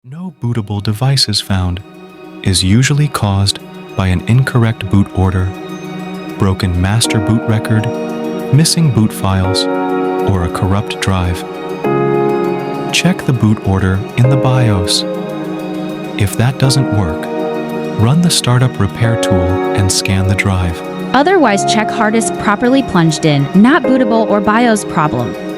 No bootable device is found is usually caused by an incorrect boot order, broken master boot record, missing boot files, or a corrupt drive. Check the boot order in the BIOS. If that doesn't work, run the startup repair tool and scan the drive. Otherwise, check hard disk properly plunged in, not bootable or BIOS problem.